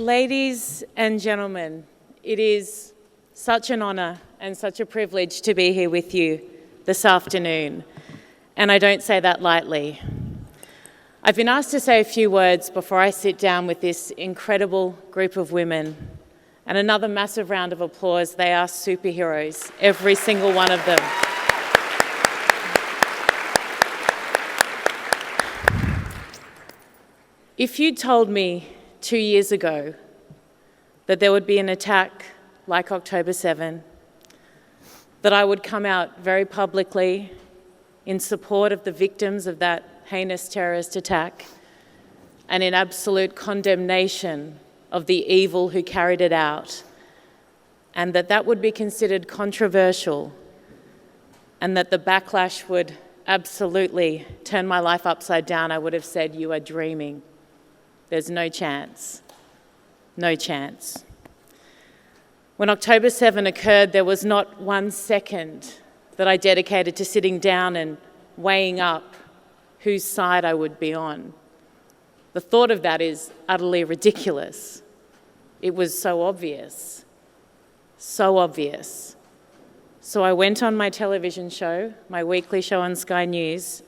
Ladies and gentlemen, it is such an honour and such a privilege to be here with you this afternoon, and I don't say that lightly. I've been asked to say a few words before I sit down with this incredible group of women, and another massive round of applause. They are superheroes, every single one of them. If you'd told me 2 years ago that there would be an attack like October 7, that I would come out very publicly in support of the victims of that heinous terrorist attack and in absolute condemnation of the evil who carried it out, and that would be considered controversial, and that the backlash would absolutely turn my life upside down, I would have said, you are dreaming. There's no chance. No chance. When October 7 occurred, there was not 1 second that I dedicated to sitting down and weighing up whose side I would be on. The thought of that is utterly ridiculous. It was so obvious. So obvious. So I went on my television show, my weekly show on Sky News,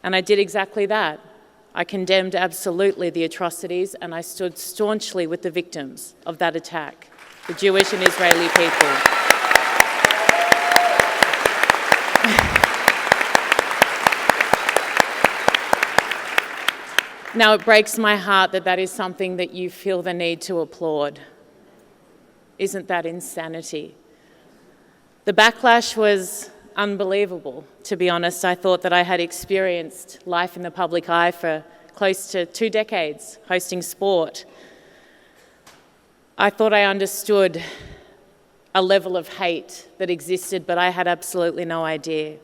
and I did exactly that. I condemned absolutely the atrocities, and I stood staunchly with the victims of that attack, the Jewish and Israeli people. Now, it breaks my heart that is something that you feel the need to applaud. Isn't that insanity? The backlash was unbelievable, to be honest. I thought that I had experienced life in the public eye for close to 2 decades, hosting sport. I thought I understood a level of hate that existed, but I had absolutely no idea.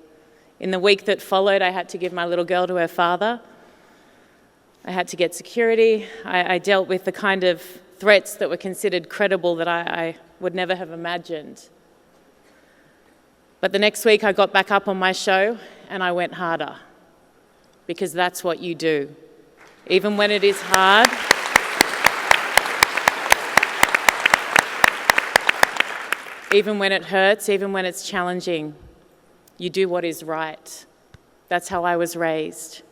In the week that followed, I had to give my little girl to her father. I had to get security. I dealt with the kind of threats that were considered credible that I would never have imagined. But the next week I got back up on my show and I went harder, because that's what you do. Even when it is hard, even when it hurts, even when it's challenging, you do what is right. That's how I was raised.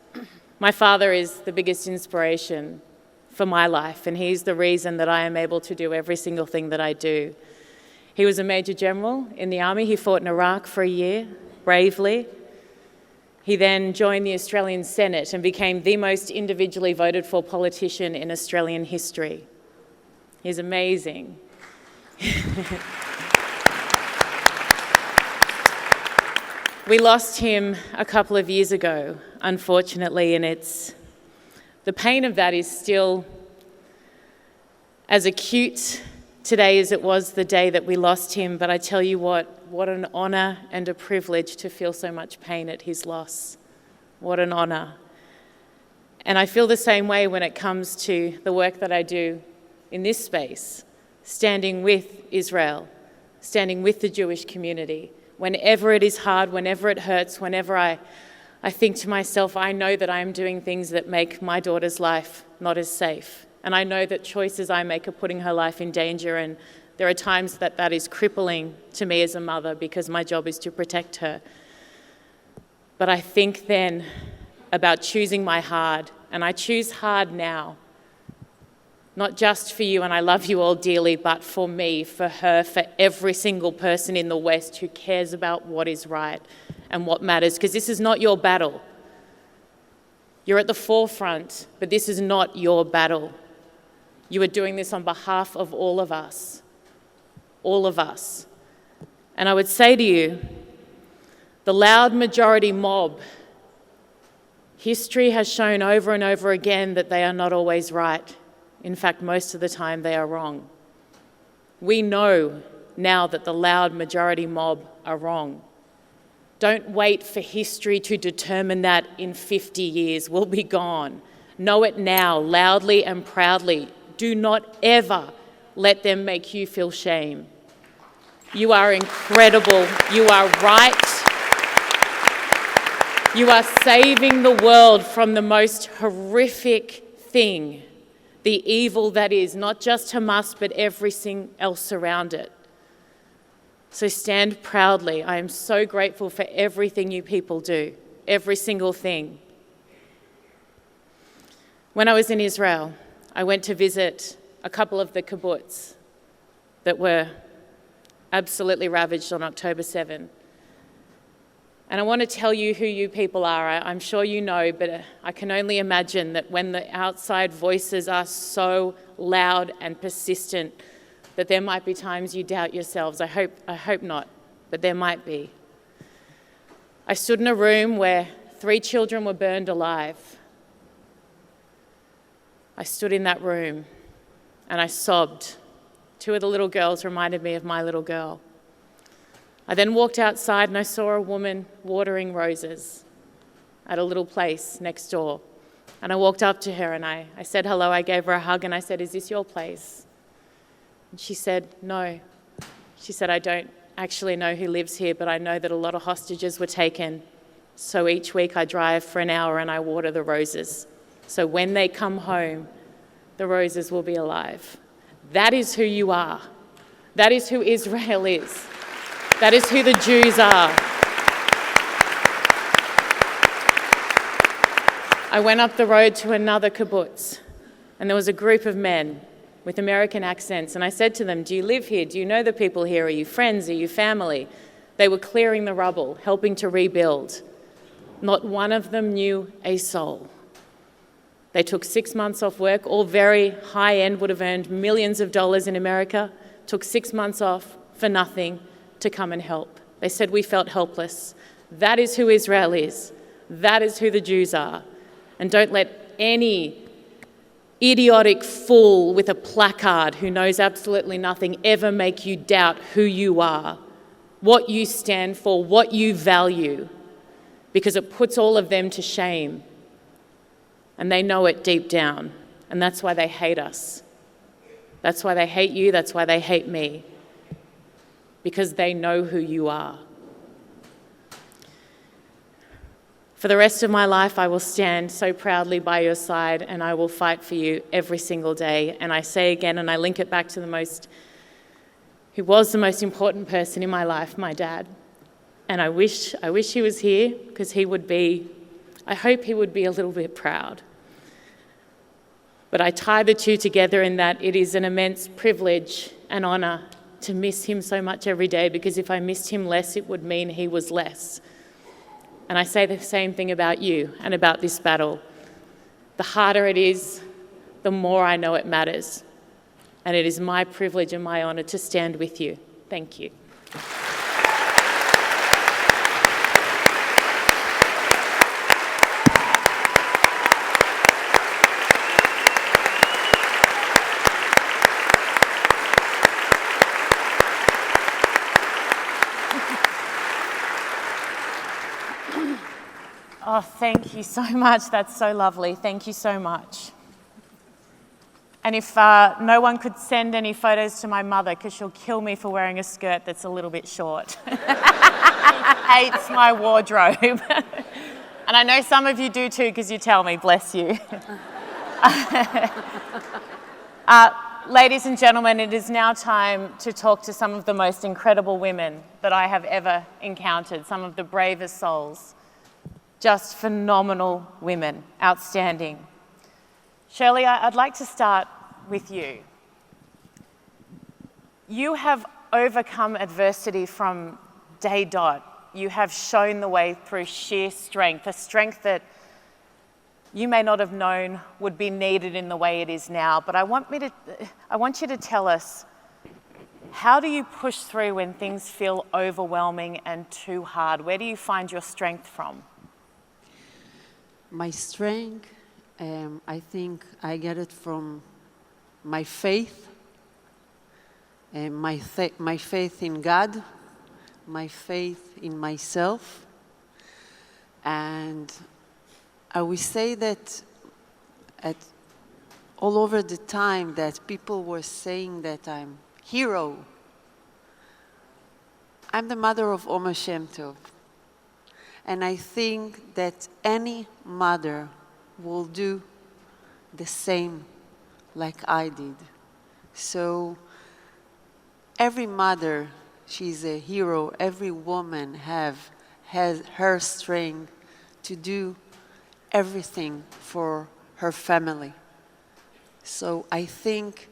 My father is the biggest inspiration for my life, and he's the reason that I am able to do every single thing that I do. He was a Major General in the Army. He fought in Iraq for a year, bravely. He then joined the Australian Senate and became the most individually voted for politician in Australian history. He's amazing. We lost him a couple of years ago, unfortunately, and the pain of that is still as acute today as it was the day that we lost him. But I tell you what an honour and a privilege to feel so much pain at his loss. What an honour. And I feel the same way when it comes to the work that I do in this space, standing with Israel, standing with the Jewish community. Whenever it is hard, whenever it hurts, whenever I think to myself, I know that I am doing things that make my daughter's life not as safe. And I know that choices I make are putting her life in danger, and there are times that is crippling to me as a mother because my job is to protect her. But I think then about choosing my hard, and I choose hard now. Not just for you, and I love you all dearly, but for me, for her, for every single person in the West who cares about what is right and what matters, because this is not your battle. You're at the forefront, but this is not your battle. You are doing this on behalf of all of us. All of us. And I would say to you, the loud majority mob, history has shown over and over again that they are not always right. In fact, most of the time they are wrong. We know now that the loud majority mob are wrong. Don't wait for history to determine that in 50 years. We'll be gone. Know it now, loudly and proudly. Do not ever let them make you feel shame. You are incredible. You are right. You are saving the world from the most horrific thing the evil that is not just Hamas, but everything else around it. So stand proudly. I am so grateful for everything you people do, every single thing. When I was in Israel, I went to visit a couple of the kibbutz that were absolutely ravaged on October 7. And I want to tell you who you people are. I'm sure you know, but I can only imagine that when the outside voices are so loud and persistent that there might be times you doubt yourselves. I hope not, but there might be. I stood in a room where 3 children were burned alive. I stood in that room and I sobbed. 2 of the little girls reminded me of my little girl. I then walked outside and I saw a woman watering roses at a little place next door. And I walked up to her and I said hello, I gave her a hug and I said, "Is this your place?" And she said, "No." She said, "I don't actually know who lives here, but I know that a lot of hostages were taken. So each week I drive for an hour and I water the roses. So when they come home, the roses will be alive." That is who you are. That is who Israel is. That is who the Jews are. I went up the road to another kibbutz, and there was a group of men with American accents, and I said to them, "Do you live here? Do you know the people here? Are you friends? Are you family?" They were clearing the rubble, helping to rebuild. Not one of them knew a soul. They took 6 months off work, all very high-end, would have earned millions of dollars in America, took 6 months off for nothing to come and help. They said, "We felt helpless." That is who Israel is. That is who the Jews are. And don't let any idiotic fool with a placard who knows absolutely nothing ever make you doubt who you are, what you stand for, what you value, because it puts all of them to shame. And they know it deep down, and that's why they hate us. That's why they hate you, that's why they hate me, because they know who you are. For the rest of my life, I will stand so proudly by your side, and I will fight for you every single day. And I say again, and I link it back to who was the most important person in my life, my dad. And I wish he was here, because I hope he would be a little bit proud. But I tie the two together in that it is an immense privilege and honour to miss him so much every day, because if I missed him less, it would mean he was less. And I say the same thing about you and about this battle. The harder it is, the more I know it matters. And it is my privilege and my honour to stand with you. Thank you. Oh, thank you so much. That's so lovely. Thank you so much. And if no one could send any photos to my mother, because she'll kill me for wearing a skirt that's a little bit short. Hates my wardrobe. And I know some of you do too, because you tell me, bless you. Ladies and gentlemen, it is now time to talk to some of the most incredible women that I have ever encountered, some of the bravest souls. Just phenomenal women, outstanding. Shirly, I'd like to start with you. You have overcome adversity from day dot. You have shown the way through sheer strength, a strength that you may not have known would be needed in the way it is now. But I want you to tell us, how do you push through when things feel overwhelming and too hard? Where do you find your strength from? My strength, I think I get it from my faith, my faith in God, my faith in myself. And I will say that all over the time that people were saying that I'm hero, I'm the mother of Omer Shem Tov. And I think that any mother will do the same like I did. So every mother, she's a hero. Every woman has her strength to do everything for her family. So I think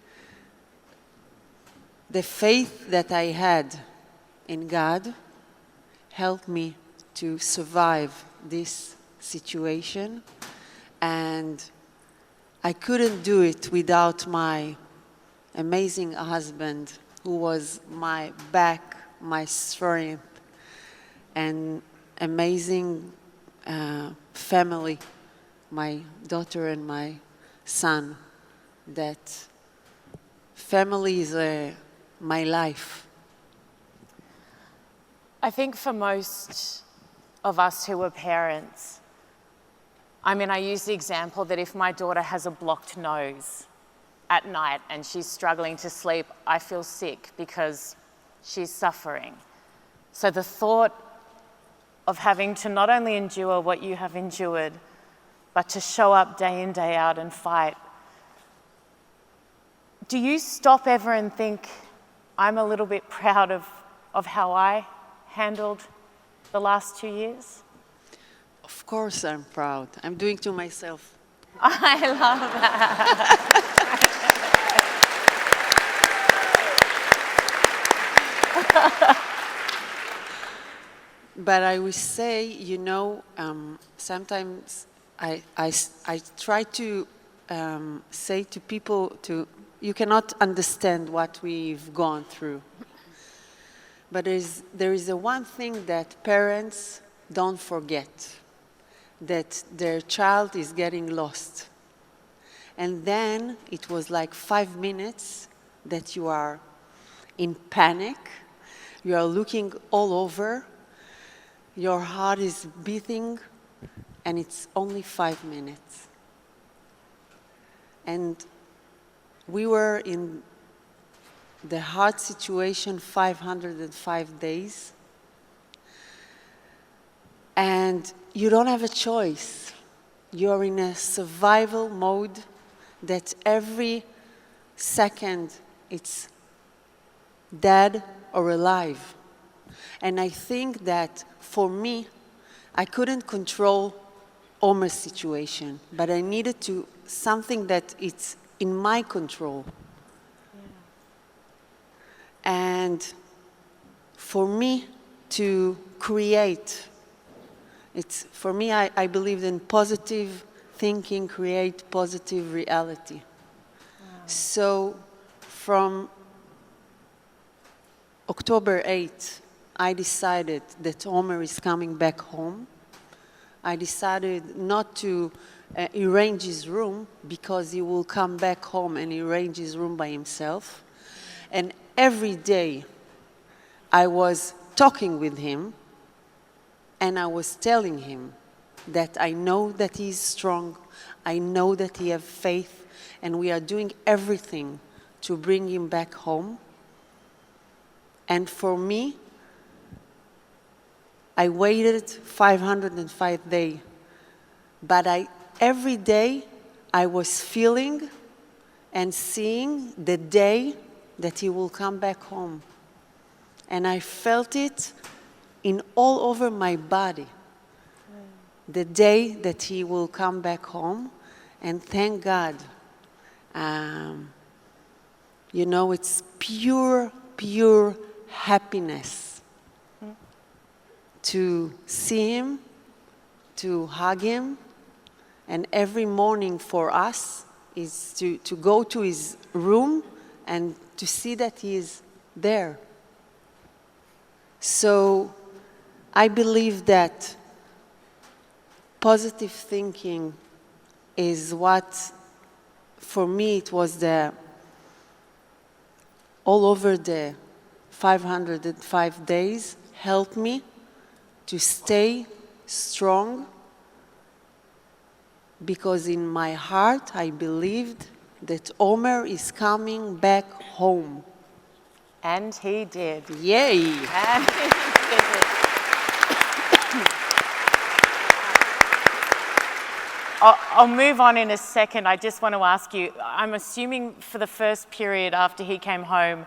the faith that I had in God helped me to survive this situation, and I couldn't do it without my amazing husband, who was my back, my strength, and amazing family, my daughter and my son. That family is my life. I think for most of us who are parents, I mean, I use the example that if my daughter has a blocked nose at night and she's struggling to sleep, I feel sick because she's suffering. So the thought of having to not only endure what you have endured, but to show up day in, day out and fight. Do you stop ever and think, I'm a little bit proud of how I handled the last 2 years? Of course I'm proud. I'm doing to myself. I love that. But I would say, sometimes I try to say to people, you cannot understand what we've gone through. But there is a one thing that parents don't forget, that their child is getting lost. And then it was like 5 minutes that you are in panic, you are looking all over, your heart is beating, and it's only 5 minutes. And we were in the hard situation 505 days. And you don't have a choice. You're in a survival mode that every second it's dead or alive. And I think that for me, I couldn't control Omer's situation, but I needed to something that it's in my control. Yeah. And for me to create, for me, I believe in positive thinking, create positive reality. Wow. So from October 8th, I decided that Omer is coming back home. I decided not to arrange his room because he will come back home and arrange his room by himself. And every day I was talking with him and I was telling him that I know that he is strong, I know that he has faith, and we are doing everything to bring him back home. And for me, I waited 505 days, but every day I was feeling and seeing the day that he will come back home. And I felt it in all over my body, the day that he will come back home. And thank God, it's pure happiness to see him, to hug him, and every morning for us is to go to his room and to see that he is there. So I believe that positive thinking is what, for me, it was all over the 505 days, helped me to stay strong, because in my heart I believed that Omer is coming back home. And he did. Yay! And he did. I'll move on in a second. I just want to ask you, I'm assuming for the first period after he came home,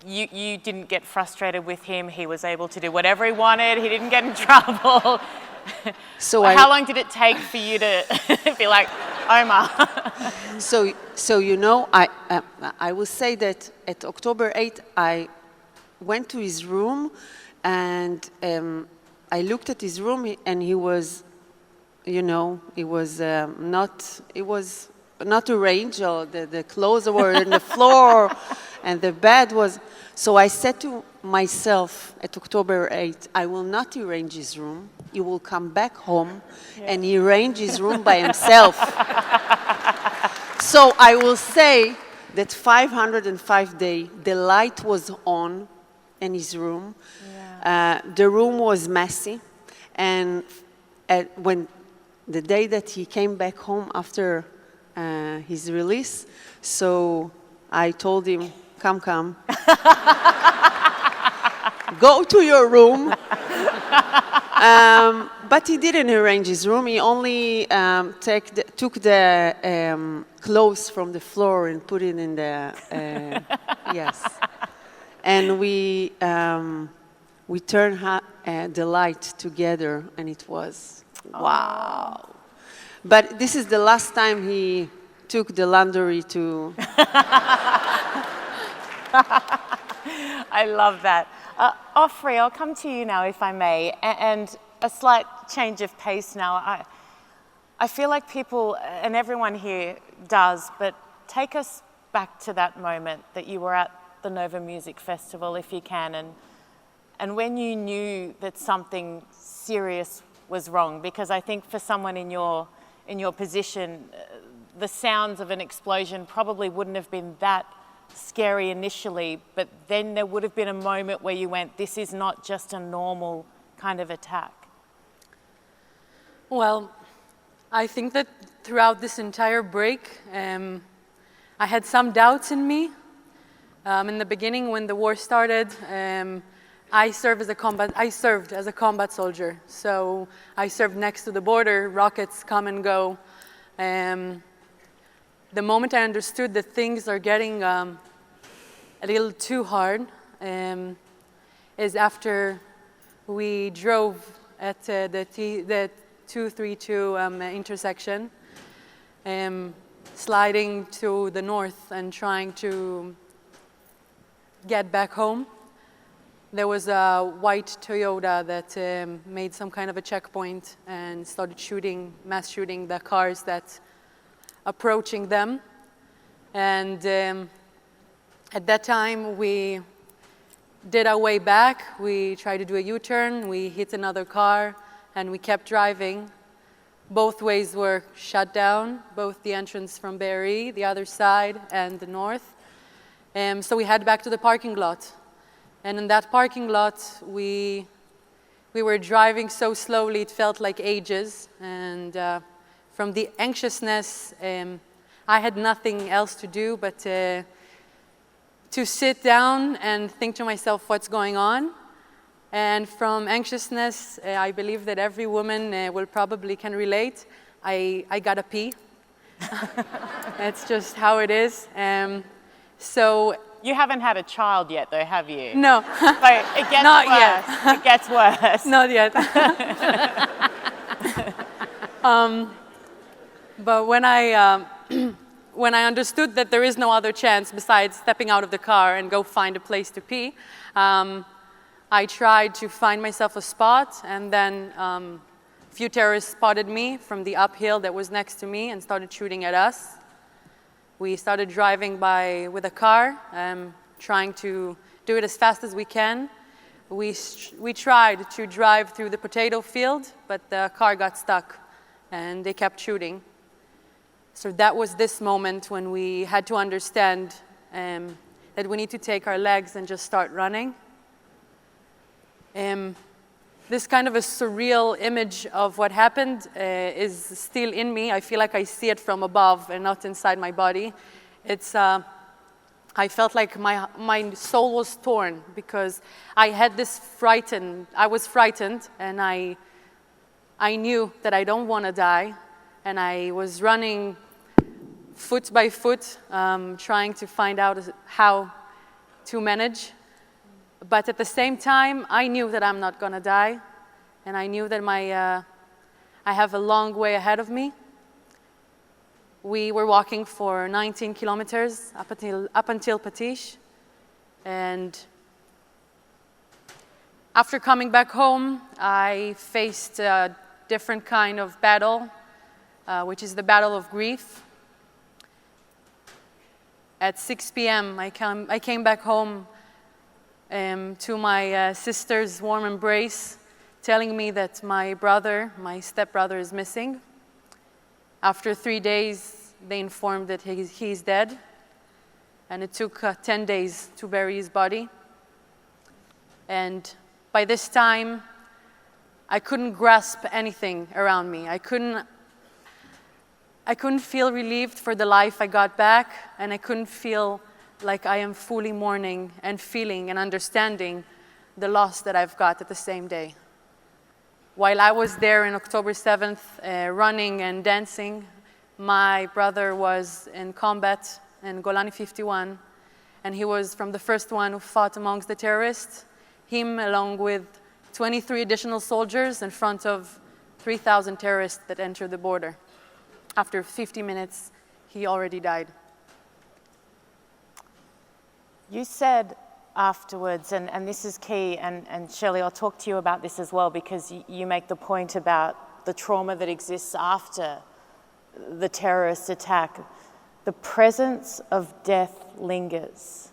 you didn't get frustrated with him. He was able to do whatever he wanted. He didn't get in trouble. So how long did it take for you to be like, Omer? So I will say that at October 8th, I went to his room, and I looked at his room, and he was, it was not arranged, or the clothes were on the floor, and the bed was. So I said to myself at October 8th, I will not arrange his room. He will come back home and he arrange his room by himself. So I will say that 505 days, the light was on in his room. Yeah. The room was messy. And when the day that he came back home after his release, so I told him, come. Go to your room. But he didn't arrange his room. He only took the clothes from the floor and put it in the, yes. And we turned the light together, and it was, wow. But this is the last time he took the laundry to... I love that. Ofri, I'll come to you now, if I may, and a slight change of pace now. I feel like people, and everyone here does, but take us back to that moment that you were at the Nova Music Festival, if you can, and when you knew that something serious was wrong, because I think for someone in your position, the sounds of an explosion probably wouldn't have been that scary initially, but then there would have been a moment where you went, this is not just a normal kind of attack. Well, I think that throughout this entire break, I had some doubts in me. In the beginning, when the war started, I served as a combat soldier. So I served next to the border, rockets come and go. The moment I understood that things are getting a little too hard is after we drove at the 232 intersection, sliding to the north and trying to get back home. There was a white Toyota that made some kind of a checkpoint and started mass shooting the cars that approaching them. And at that time, we did our way back. We tried to do a U-turn. We hit another car, and we kept driving. Both ways were shut down, both the entrance from Be'eri, the other side, and the north. So we head back to the parking lot. And in that parking lot, we were driving so slowly, it felt like ages. And from the anxiousness, I had nothing else to do but to sit down and think to myself what's going on. And from anxiousness, I believe that every woman can relate. I gotta pee. That's just how it is. So you haven't had a child yet, though, have you? No. But it gets Not worse. Yet. It gets worse. Not yet. But when I understood that there is no other chance besides stepping out of the car and go find a place to pee, I tried to find myself a spot, and then a few terrorists spotted me from the uphill that was next to me and started shooting at us. We started driving with a car, trying to do it as fast as we can. We tried to drive through the potato field, but the car got stuck, and they kept shooting. So that was this moment when we had to understand that we need to take our legs and just start running. This kind of a surreal image of what happened is still in me. I feel like I see it from above and not inside my body. I felt like my soul was torn because I was frightened, and I knew that I don't want to die. and I was running foot by foot, trying to find out how to manage. But at the same time, I knew that I'm not going to die, and I knew that I have a long way ahead of me. We were walking for 19 kilometers up until Patish, and after coming back home, I faced a different kind of battle, which is the battle of grief. At 6 p.m., I came back home to my sister's warm embrace, telling me that my brother, my stepbrother, is missing. After 3 days, they informed that he's dead, and it took 10 days to bury his body. And by this time, I couldn't grasp anything around me. I couldn't feel relieved for the life I got back, and I couldn't feel like I am fully mourning and feeling and understanding the loss that I've got at the same day. While I was there on October 7th, running and dancing, my brother was in combat in Golani 51, and he was from the first one who fought amongst the terrorists, him along with 23 additional soldiers in front of 3,000 terrorists that entered the border. After 50 minutes, he already died. You said afterwards, and this is key, and Shirley, I'll talk to you about this as well, because you make the point about the trauma that exists after the terrorist attack. The presence of death lingers.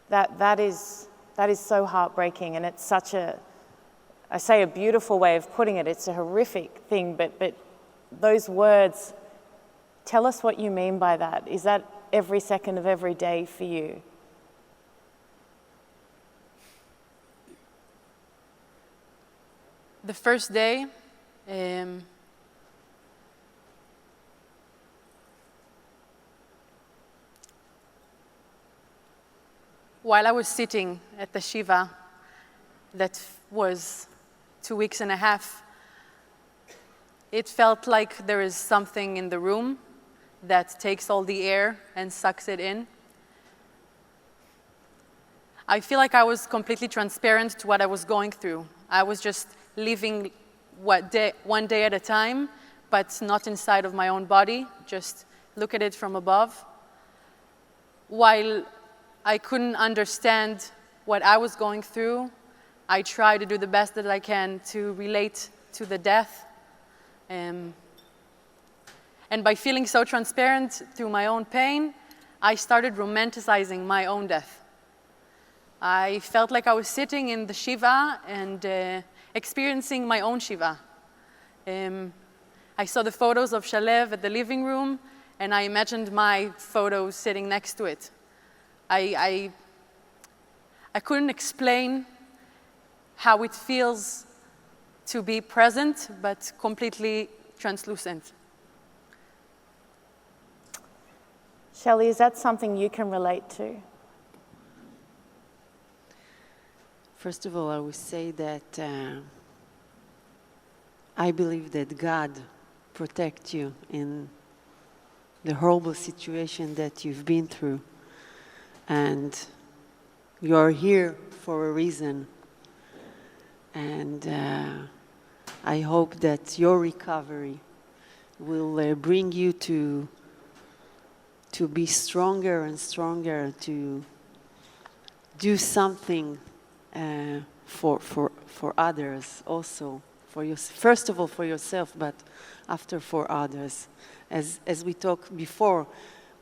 That is so heartbreaking, and it's such a beautiful way of putting it. It's a horrific thing, but those words, tell us what you mean by that. Is that every second of every day for you? The first day, while I was sitting at the Shiva, that was 2.5 weeks, it felt like there is something in the room that takes all the air and sucks it in. I feel like I was completely transparent to what I was going through. I was just living one day at a time, but not inside of my own body, just look at it from above. While I couldn't understand what I was going through, I try to do the best that I can to relate to the death. And by feeling so transparent through my own pain, I started romanticizing my own death. I felt like I was sitting in the Shiva and experiencing my own Shiva. I saw the photos of Shalev at the living room, and I imagined my photos sitting next to it. I couldn't explain how it feels to be present, but completely translucent. Shelley, is that something you can relate to? First of all, I would say that I believe that God protects you in the horrible situation that you've been through. And you're here for a reason. And I hope that your recovery will bring you to be stronger and stronger, to do something for others also. First of all for yourself, but after for others. As we talked before,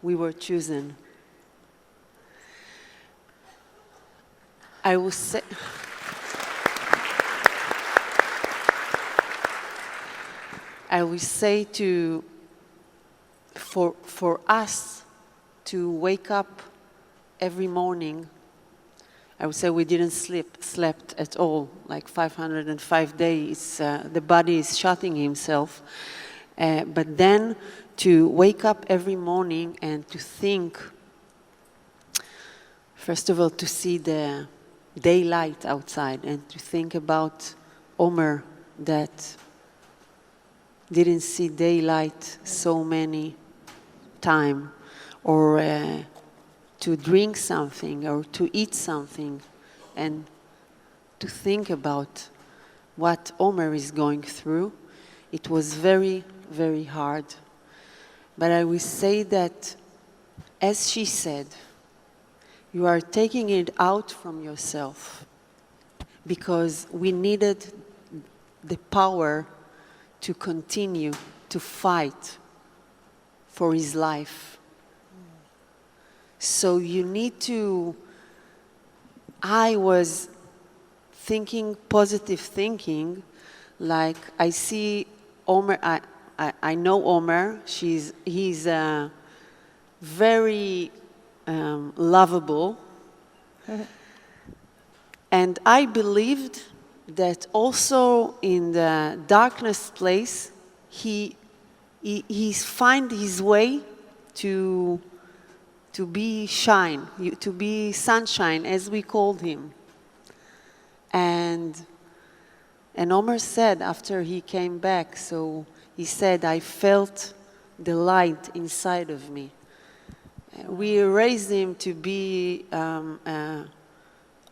we were chosen. I will say, for us to wake up every morning, I would say we didn't slept at all, like 505 days. The body is shutting himself. But then to wake up every morning and to think, first of all, to see the daylight outside and to think about Omer, that didn't see daylight so many time, or to drink something or to eat something, and to think about what Omer is going through. It was very, very hard. But I will say that, as she said, you are taking it out from yourself, because we needed the power to continue to fight for his life. So you need to, I was thinking positive thinking, like I see Omer, I know Omer, he's very lovable. And I believed that also in the darkness place, he find his way to be shine, to be sunshine, as we called him. And Omer said after he came back, so he said, I felt the light inside of me. We raised him to be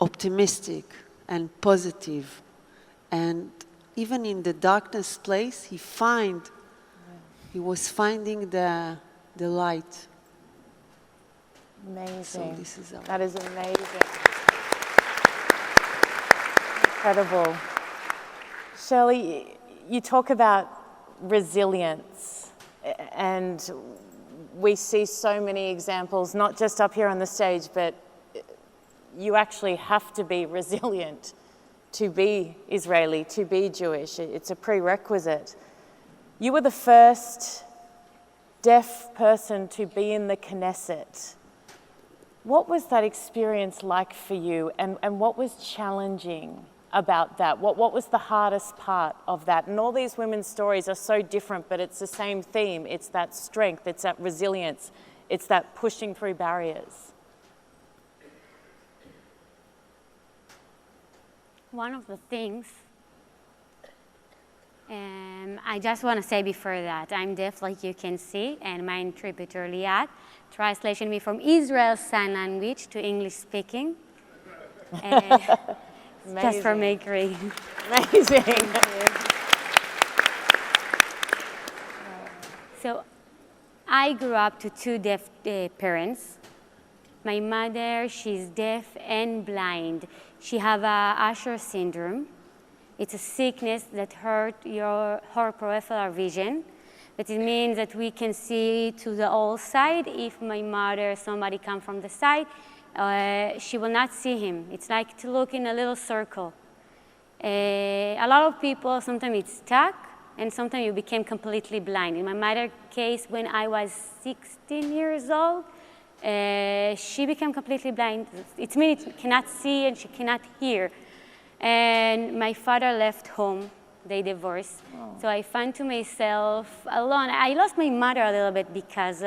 optimistic and positive. And even in the darkness place, he was finding the light. Amazing. So this is that is amazing. Incredible. Shirly, you talk about resilience, and we see so many examples, not just up here on the stage, but you actually have to be resilient to be Israeli, to be Jewish. It's a prerequisite. You were the first deaf person to be in the Knesset. What was that experience like for you, and what was challenging about that? What was the hardest part of that? And all these women's stories are so different, but it's the same theme. It's that strength, it's that resilience, it's that pushing through barriers. One of the things, I just want to say before that, I'm deaf, like you can see, and my interpreter Liat translation me from Israel Sign Language to English speaking. Just for making. Amazing. So I grew up to two deaf parents. My mother, she's deaf and blind. She has Usher syndrome. It's a sickness that hurts her peripheral vision. But it means that we can see to the whole side. If my mother, somebody come from the side, she will not see him. It's like to look in a little circle. A lot of people, sometimes it's stuck, and sometimes you became completely blind. In my mother's case, when I was 16 years old, she became completely blind. It means she cannot see and she cannot hear. And my father left home. They divorced. Oh. So I found to myself alone. I lost my mother a little bit because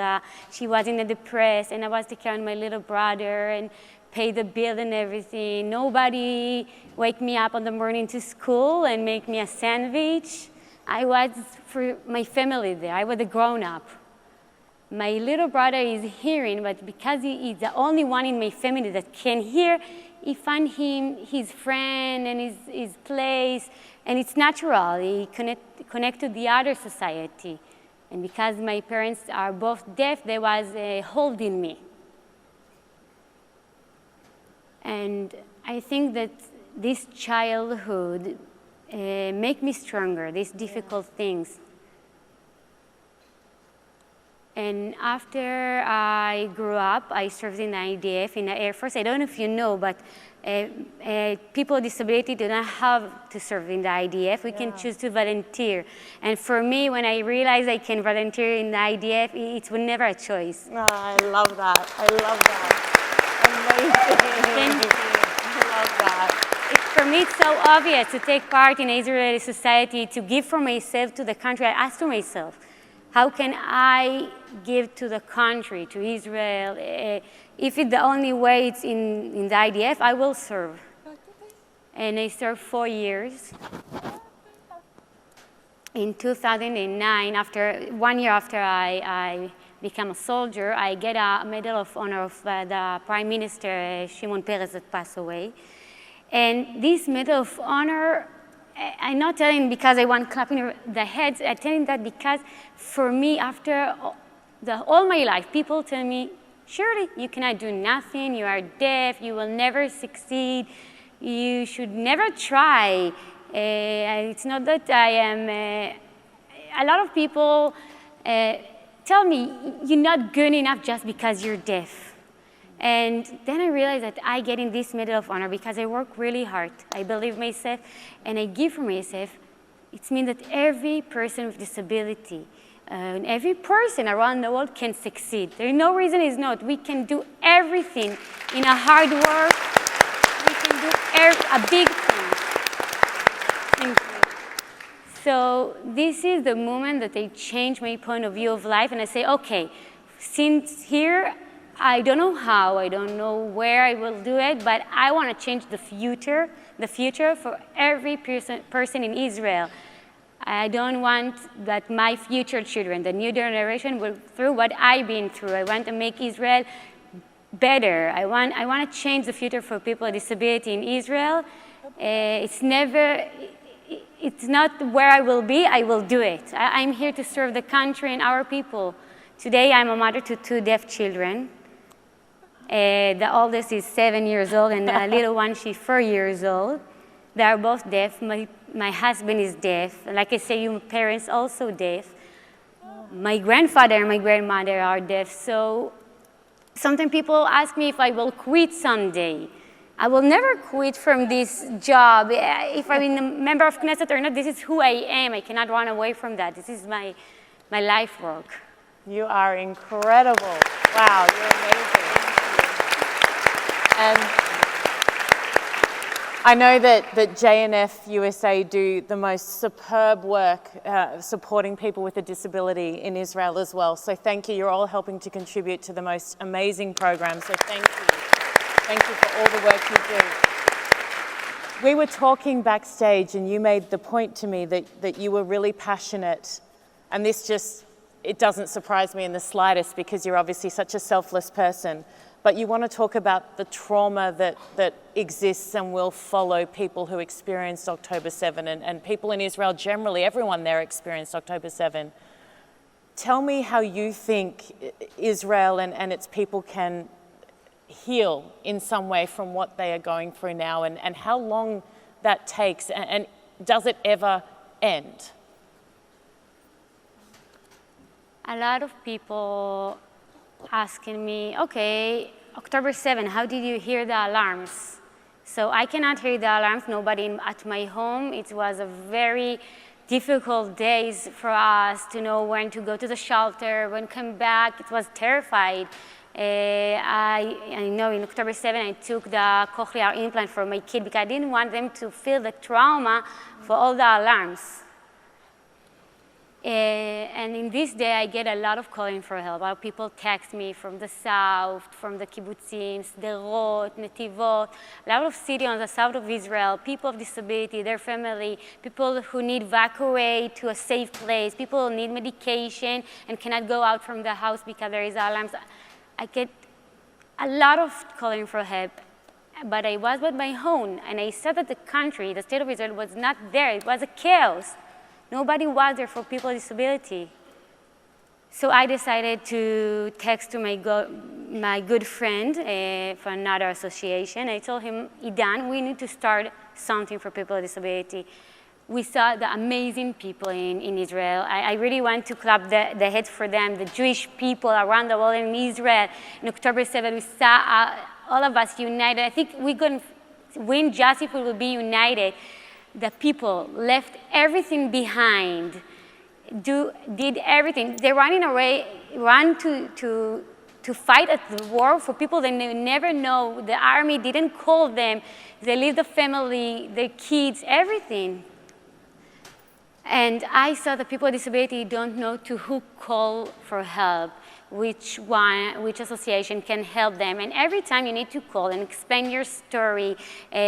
she was in a depressed, and I was taking care of my little brother and pay the bill and everything. Nobody wake me up in the morning to school and make me a sandwich. I was for my family there. I was a grown-up. My little brother is hearing, but because he is the only one in my family that can hear, he found his friend and his place, and it's natural. He connect to the other society. And because my parents are both deaf, there was a hold in me. And I think that this childhood make me stronger, these difficult things. And after I grew up, I served in the IDF, in the Air Force. I don't know if you know, but people with disability do not have to serve in the IDF. We can choose to volunteer. And for me, when I realized I can volunteer in the IDF, it was never a choice. Oh, I love that. I love that. Amazing. Thank you. I love that. For me, it's so obvious to take part in Israeli society, to give from myself to the country. I asked to myself, how can I give to the country, to Israel? If it's the only way it's in the IDF, I will serve. And I served 4 years. in 2009, after 1 year after I became a soldier, I get a Medal of Honor of the Prime Minister, Shimon Peres, that passed away. And this Medal of Honor, I'm not telling because I want clapping the heads, I'm telling that because for me, after all my life, people tell me, Shirley, you cannot do nothing, you are deaf, you will never succeed, you should never try. It's not that I am, a lot of people tell me, you're not good enough just because you're deaf. And then I realized that I get in this Medal of Honor because I work really hard. I believe myself and I give for myself. It means that every person with disability and every person around the world can succeed. There is no reason it's not. We can do everything in a hard work. We can do a big thing. Thank you. So this is the moment that I change my point of view of life and I say, okay, since here, I don't know how, I don't know where I will do it, but I want to change the future for every person in Israel. I don't want that my future children, the new generation, will through what I've been through. I want to make Israel better. I want to change the future for people with disability in Israel. It's not where I will be, I will do it. I'm here to serve the country and our people. Today, I'm a mother to 2 deaf children. The oldest is 7 years old, and the little one, she's 4 years old. They are both deaf. My husband is deaf. Like I say, your parents also deaf. My grandfather and my grandmother are deaf. So sometimes people ask me if I will quit someday. I will never quit from this job. If I'm a member of Knesset or not, this is who I am. I cannot run away from that. This is my life work. You are incredible. Wow, you're amazing. And I know that JNF USA do the most superb work supporting people with a disability in Israel as well. So thank you. You're all helping to contribute to the most amazing program. So thank you. Thank you for all the work you do. We were talking backstage and you made the point to me that you were really passionate. And it doesn't surprise me in the slightest because you're obviously such a selfless person. But you want to talk about the trauma that exists and will follow people who experienced October 7 and people in Israel generally, everyone there experienced October 7. Tell me how you think Israel and its people can heal in some way from what they are going through now and how long that takes and does it ever end? A lot of people asking me, okay, October 7, how did you hear the alarms? So I cannot hear the alarms, nobody at my home. It was a very difficult days for us to know when to go to the shelter, when to come back. It was terrified. I know in October 7, I took the cochlear implant for my kid because I didn't want them to feel the trauma for all the alarms. And in this day, I get a lot of calling for help. A lot of people text me from the south, from the kibbutzim, Sderot, Netivot, a lot of cities on the south of Israel, people of disability, their family, people who need evacuate to a safe place, people who need medication and cannot go out from the house because there is alarms. I get a lot of calling for help, but I was with my own, and I saw that the country, the state of Israel, was not there. It was a chaos. Nobody was there for people with disability. So I decided to text to my good friend from another association. I told him, Idan, we need to start something for people with disability. We saw the amazing people in Israel. I really want to clap the heads for them, the Jewish people around the world in Israel. In October 7, we saw all of us united. I think we're going to win just if we will be united. The people left everything behind, did everything. They ran to fight at the war for people they never know. The army didn't call them. They leave the family, their kids, everything. And I saw that people with disability don't know to who call for help, which association can help them. And every time you need to call and explain your story,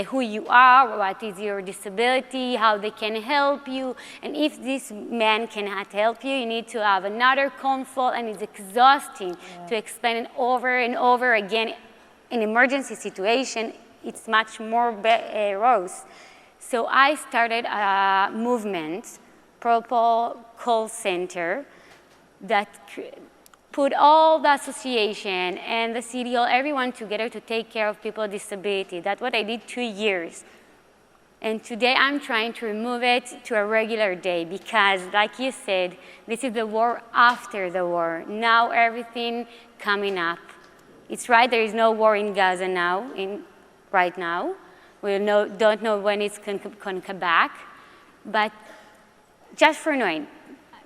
who you are, what is your disability, how they can help you. And if this man cannot help you, you need to have another consult, and it's exhausting to explain it over and over again. In emergency situation, it's much more gross. So I started a movement, Purple Call Center, that put all the association and the city hall, everyone together to take care of people with disability. That's what I did 2 years. And today I'm trying to remove it to a regular day because, like you said, this is the war after the war. Now everything coming up. It's right, there is no war in Gaza now, right now. We don't know when it's going to come back. But just for knowing,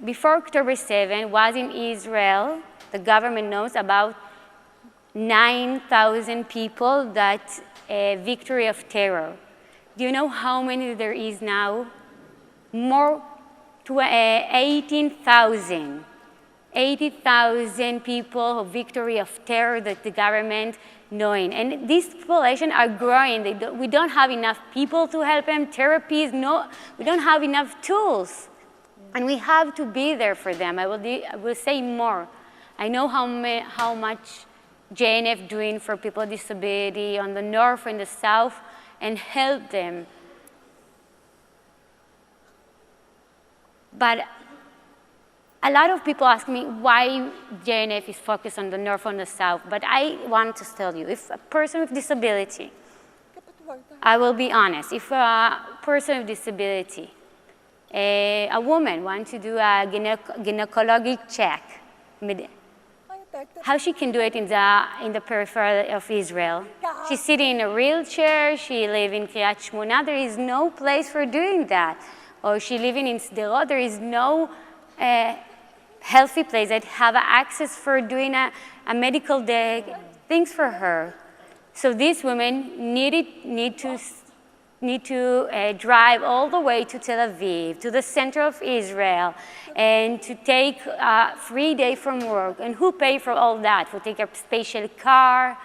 before October 7 was in Israel, the government knows about 9,000 people that victory of terror. Do you know how many there is now? More to 18,000. 80,000 people of victory of terror that the government knowing. And these populations are growing. We don't have enough people to help them, therapies, we don't have enough tools. And we have to be there for them. I will say more. I know how much JNF doing for people with disability on the north and the south and help them. But a lot of people ask me why JNF is focused on the north and the south. But I want to tell you, if a person with disability, I will be honest, if a person with disability, a woman wants to do a gynecologic check, how she can do it in the periphery of Israel? She's sitting in a wheelchair, she lives in Kiryat Shmona, there is no place for doing that. Or she living in Sderot, there is no healthy place that have access for doing a medical things for her. So these women need to drive all the way to Tel Aviv, to the center of Israel, and to take a free day from work. And who pay for all that? Who take a special car?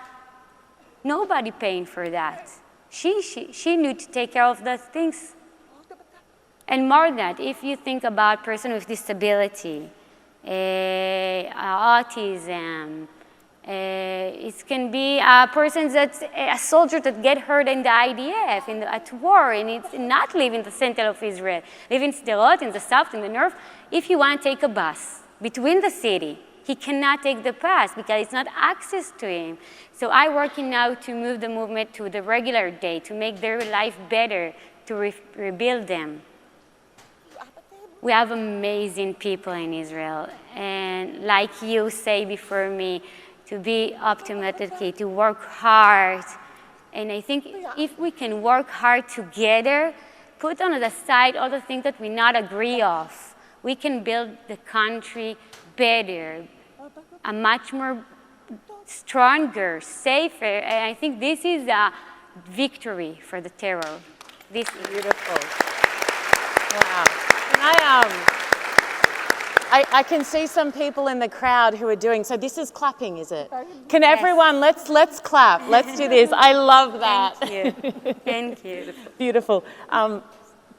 Nobody paying for that. She need to take care of those things. And more than that, if you think about person with disability, autism, it can be a person that's a soldier that get hurt in the IDF, at war, and it's not live in the center of Israel. Live in Sderot, in the south, in the north. If you want to take a bus between the city, he cannot take the bus because it's not access to him. So I'm working now to move the movement to the regular day, to make their life better, to rebuild them. We have amazing people in Israel, and like you say before me, to be optimistic, to work hard. And I think if we can work hard together, put on the side all the things that we not agree of, we can build the country better, a much more stronger, safer. And I think this is a victory for the terror. This is beautiful. Wow. I can see some people in the crowd who are doing, so this is clapping, is it? Can everyone, let's clap, let's do this. I love that. Thank you. Thank you. Beautiful.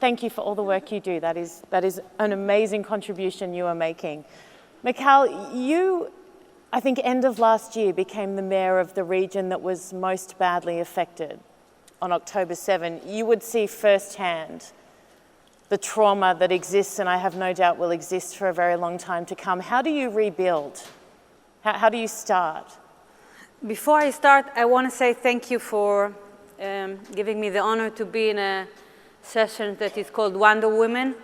Thank you for all the work you do. That is an amazing contribution you are making. Michal, you, I think end of last year, became the mayor of the region that was most badly affected on October 7. You would see firsthand the trauma that exists, and I have no doubt will exist for a very long time to come. How do you rebuild? How do you start? Before I start, I want to say thank you for giving me the honor to be in a session that is called Wonder Women.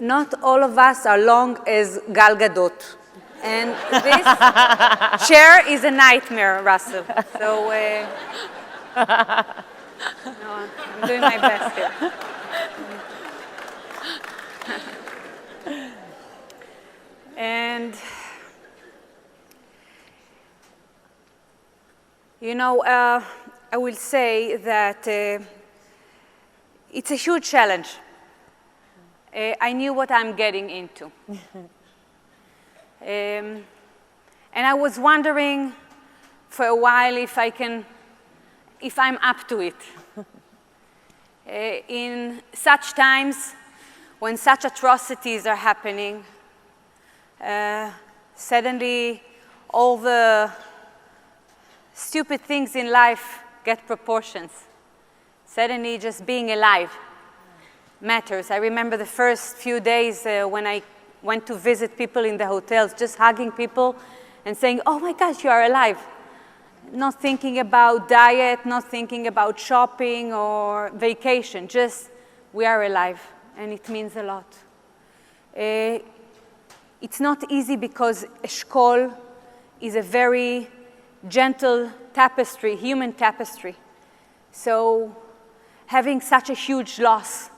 Not all of us are long as Gal Gadot. And this chair is a nightmare, Russell. So I'm doing my best here. And, you know, I will say that it's a huge challenge. I knew what I'm getting into. And I was wondering for a while if I'm up to it. In such times, when such atrocities are happening, suddenly all the stupid things in life get proportions. Suddenly just being alive matters. I remember the first few days when I went to visit people in the hotels, just hugging people and saying, oh my gosh, you are alive. Not thinking about diet, not thinking about shopping or vacation, just we are alive, and it means a lot. It's not easy because Eshkol is a very gentle tapestry, human tapestry. So having such a huge loss,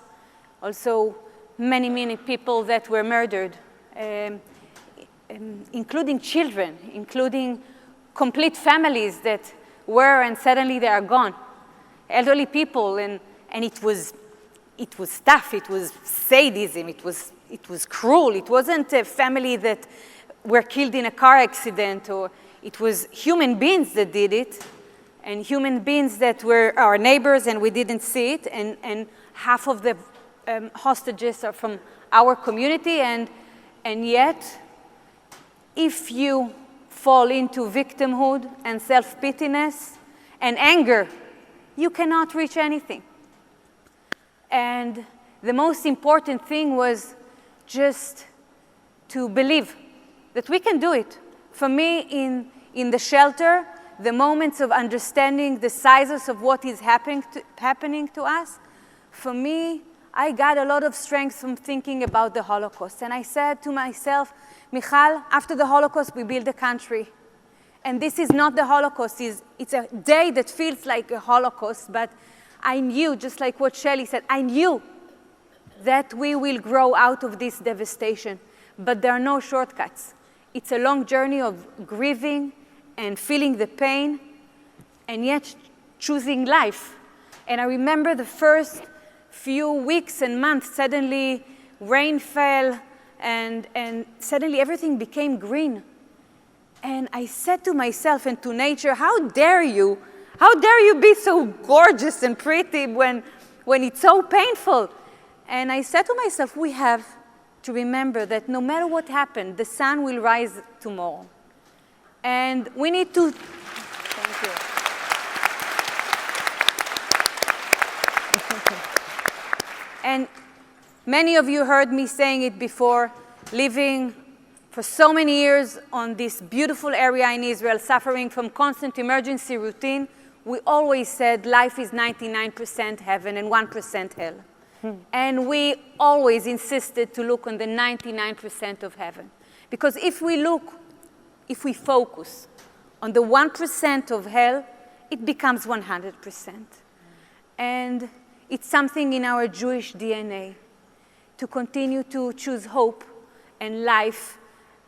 also many, many people that were murdered, including children, including complete families that were and suddenly they are gone. Elderly people, and it was tough, it was sadism, it was cruel. It wasn't a family that were killed in a car accident, or it was human beings that did it, and human beings that were our neighbors and we didn't see it, and half of the hostages are from our community, and yet, if you fall into victimhood and self-pityness and anger, you cannot reach anything. And the most important thing was just to believe that we can do it. For me, in the shelter, the moments of understanding the sizes of what is happening to us, for me, I got a lot of strength from thinking about the Holocaust. And I said to myself, Michal, after the Holocaust, we build a country. And this is not the Holocaust. It's a day that feels like a Holocaust, but I knew, just like what Shelly said, I knew that we will grow out of this devastation. But there are no shortcuts. It's a long journey of grieving and feeling the pain, and yet choosing life. And I remember the first few weeks and months, suddenly rain fell, and suddenly everything became green. And I said to myself and to nature, how dare you be so gorgeous and pretty when it's so painful? And I said to myself, we have to remember that no matter what happened, the sun will rise tomorrow. And we need to, thank you. And many of you heard me saying it before, living for so many years on this beautiful area in Israel, suffering from constant emergency routine, we always said life is 99% heaven and 1% hell. And we always insisted to look on the 99% of heaven. Because if we focus on the 1% of hell, it becomes 100%. And it's something in our Jewish DNA to continue to choose hope and life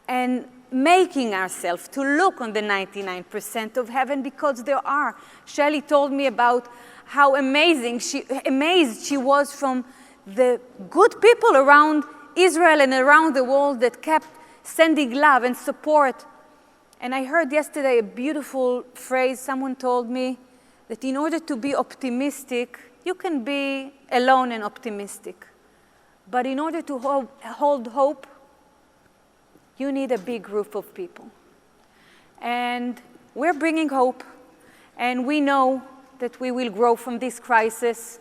and making ourselves to look on the 99% of heaven, because there are. Shelly told me about how amazed she was from the good people around Israel and around the world that kept sending love and support. And I heard yesterday a beautiful phrase. Someone told me that in order to be optimistic, you can be alone and optimistic. But in order to hold hope, you need a big group of people. And we're bringing hope, and we know that we will grow from this crisis.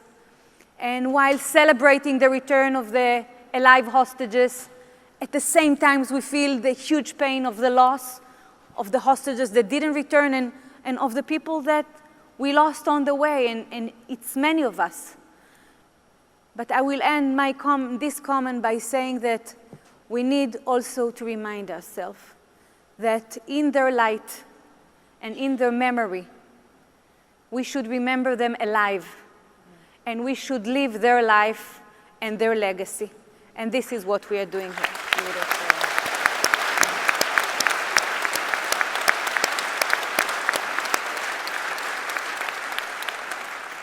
And while celebrating the return of the alive hostages, at the same time we feel the huge pain of the loss of the hostages that didn't return, and of the people that we lost on the way, and it's many of us. But I will end this comment by saying that we need also to remind ourselves that in their light and in their memory, we should remember them alive, and we should live their life and their legacy. And this is what we are doing here.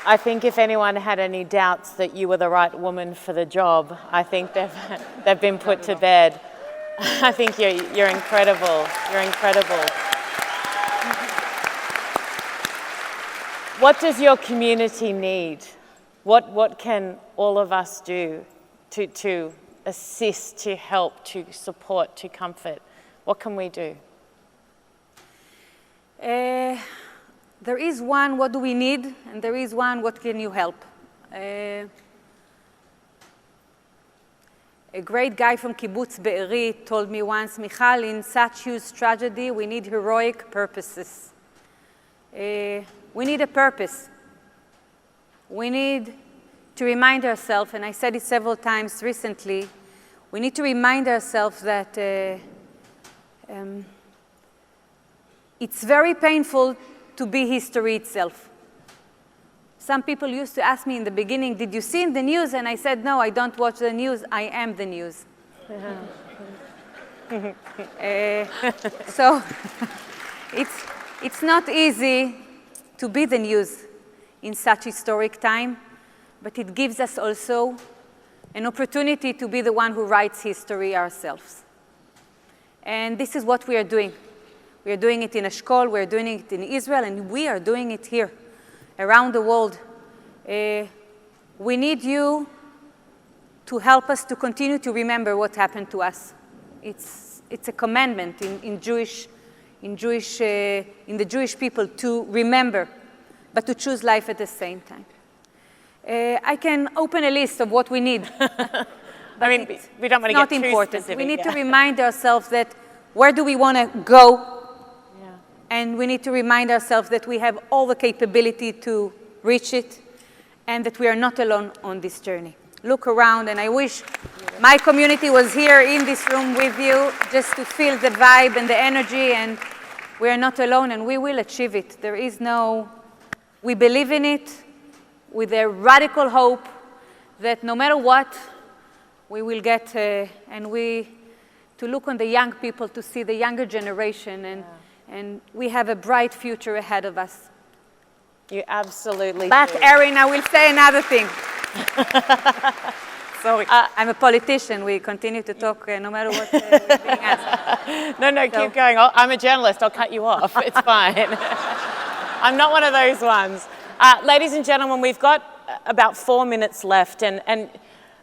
I think if anyone had any doubts that you were the right woman for the job, I think they've been put to bed. I think you're incredible. You're incredible. What does your community need? What can all of us do to assist, to help, to support, to comfort? What can we do? There is one, what do we need? And there is one, what can you help? A great guy from Kibbutz Be'eri told me once, Michal, in such huge tragedy, we need heroic purposes. We need a purpose. We need to remind ourselves, and I said it several times recently, we need to remind ourselves that it's very painful to be history itself. Some people used to ask me in the beginning, did you see in the news? And I said, no, I don't watch the news, I am the news. So it's not easy to be the news in such historic time, but it gives us also an opportunity to be the one who writes history ourselves. And this is what we are doing. We are doing it in Eshkol, we are doing it in Israel, and we are doing it here, around the world. We need you to help us to continue to remember what happened to us. It's a commandment in the Jewish people to remember, but to choose life at the same time. I can open a list of what we need. I mean, we don't want to get too important. specific. We need to remind ourselves that where do we want to go? And we need to remind ourselves that we have all the capability to reach it and that we are not alone on this journey. Look around, and I wish my community was here in this room with you just to feel the vibe and the energy, and we are not alone, and we will achieve it. There is no, we believe in it with a radical hope that no matter what, we will get, and to look on the young people, to see the younger generation, and we have a bright future ahead of us. You absolutely But do. Erin, I will say another thing. Sorry, I'm a politician. We continue to talk no matter what we're being asked. No, keep going. I'm a journalist. I'll cut you off. It's fine. I'm not one of those ones. Ladies and gentlemen, we've got about 4 minutes left, and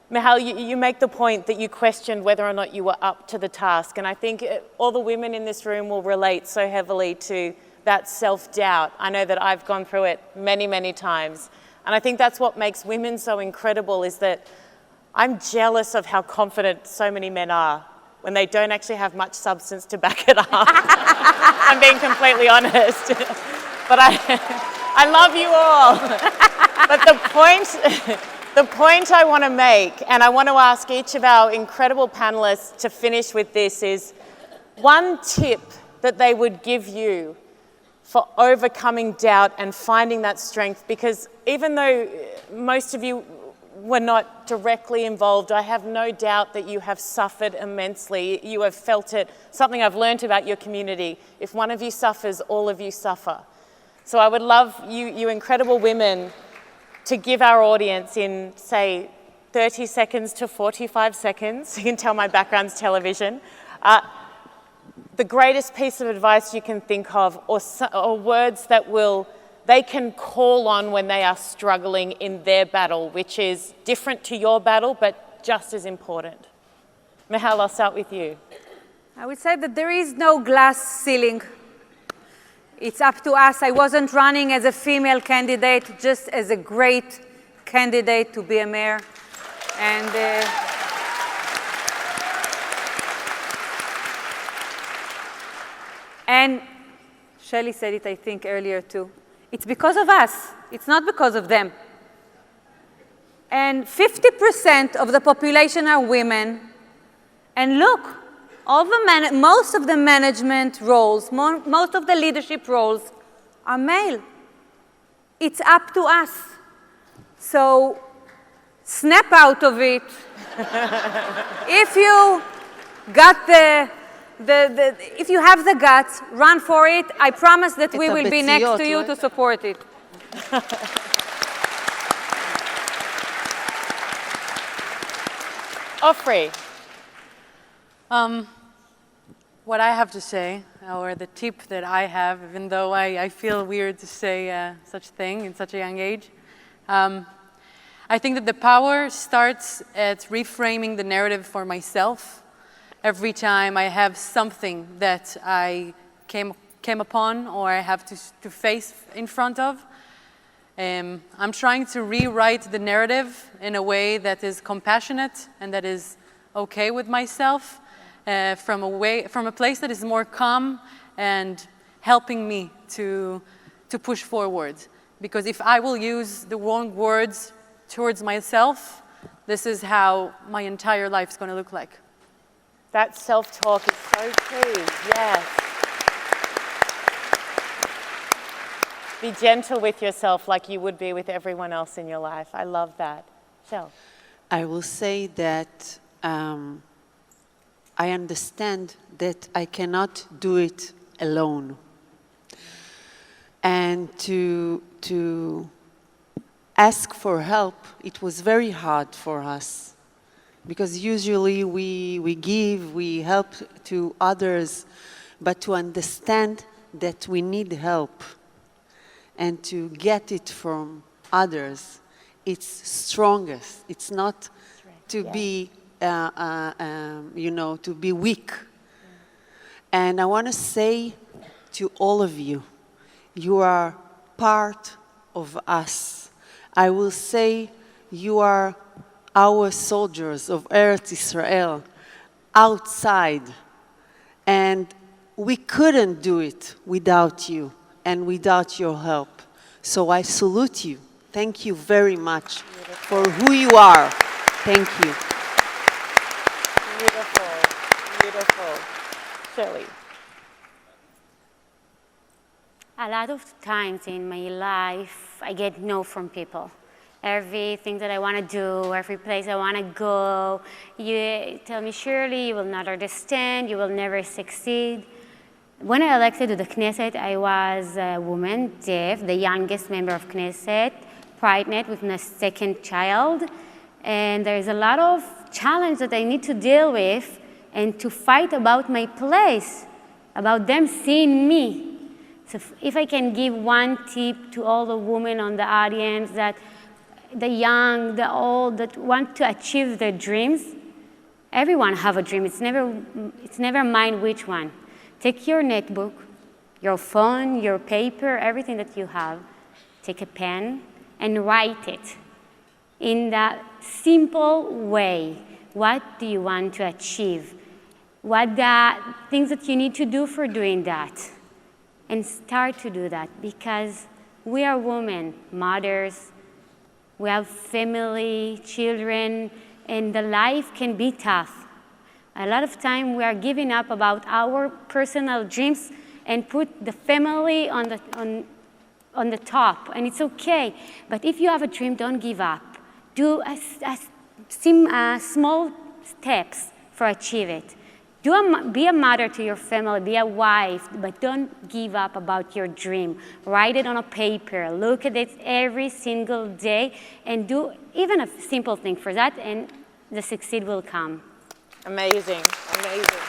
Michal, you make the point that you questioned whether or not you were up to the task, and I think all the women in this room will relate so heavily to that self-doubt. I know that I've gone through it many, many times, and I think that's what makes women so incredible, is that I'm jealous of how confident so many men are when they don't actually have much substance to back it up. I'm being completely honest. But I love you all. But the point I want to make, and I want to ask each of our incredible panelists to finish with this, is one tip that they would give you for overcoming doubt and finding that strength, because even though most of you were not directly involved, I have no doubt that you have suffered immensely. You have felt it. Something I've learned about your community: if one of you suffers, all of you suffer. So I would love you incredible women to give our audience in, say, 30 seconds to 45 seconds, you can tell my background's television, the greatest piece of advice you can think of, or words that they can call on when they are struggling in their battle, which is different to your battle, but just as important. Michal, I'll start with you. I would say that there is no glass ceiling. It's up to us. I wasn't running as a female candidate, just as a great candidate to be a mayor. And Shelly said it, I think, earlier too. It's because of us. It's not because of them. And 50% of the population are women. And look, most of the management roles, most of the leadership roles are male. It's up to us. So snap out of it. If you got if you have the guts, run for it. I promise that we will be next to you to support it. Ofri. What I have to say, or the tip that I have, even though I feel weird to say such a thing in such a young age, I think that the power starts at reframing the narrative for myself. Every time I have something that I came upon or I have to face in front of, I'm trying to rewrite the narrative in a way that is compassionate and that is okay with myself, from a place that is more calm and helping me to push forward. Because if I will use the wrong words towards myself, this is how my entire life is going to look like. That self-talk is so true, yes. Be gentle with yourself like you would be with everyone else in your life. I love that. Shel. I will say that I understand that I cannot do it alone. And to ask for help, it was very hard for us. Because usually we give, we help to others, but to understand that we need help and to get it from others, it's strongest. It's not to be, to be weak. And I want to say to all of you, you are part of us. I will say you are our soldiers of Eretz Israel outside. And we couldn't do it without you and without your help. So I salute you. Thank you very much for who you are. Thank you. Beautiful, beautiful. Shirley. A lot of times in my life, I get no from people. Everything that I want to do, every place I want to go, you tell me, Shirley, you will not understand, you will never succeed. When I elected to the Knesset, I was a woman, deaf, the youngest member of Knesset, pregnant with my second child. And there's a lot of challenge that I need to deal with and to fight about my place, about them seeing me. So if I can give one tip to all the women on the audience, that the young, the old, that want to achieve their dreams, everyone have a dream. It's never mind which one. Take your notebook, your phone, your paper, everything that you have. Take a pen and write it in that simple way. What do you want to achieve? What the things that you need to do for doing that? And start to do that, because we are women, mothers, we have family, children, and the life can be tough. A lot of time we are giving up about our personal dreams and put the family on the top, and it's okay. But if you have a dream, don't give up. Do small steps for achieve it. Be a mother to your family, be a wife, but don't give up about your dream. Write it on a paper, look at it every single day, and do even a simple thing for that, and the succeed will come. Amazing, amazing.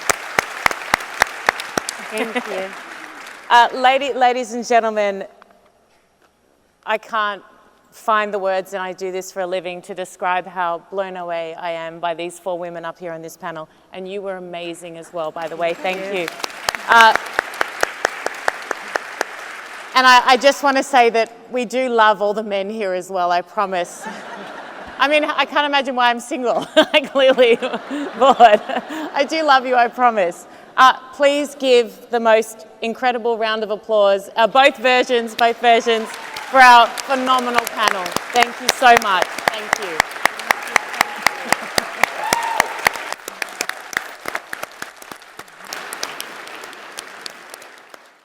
Thank you. Ladies and gentlemen, I can't find the words, and I do this for a living, to describe how blown away I am by these four women up here on this panel. And you were amazing as well, by the way. Thank you. And I just want to say that we do love all the men here as well, I promise. I mean, I can't imagine why I'm single. I'm clearly bored. I do love you, I promise. Please give the most incredible round of applause, both versions, for our phenomenal panel. Thank you so much. Thank you.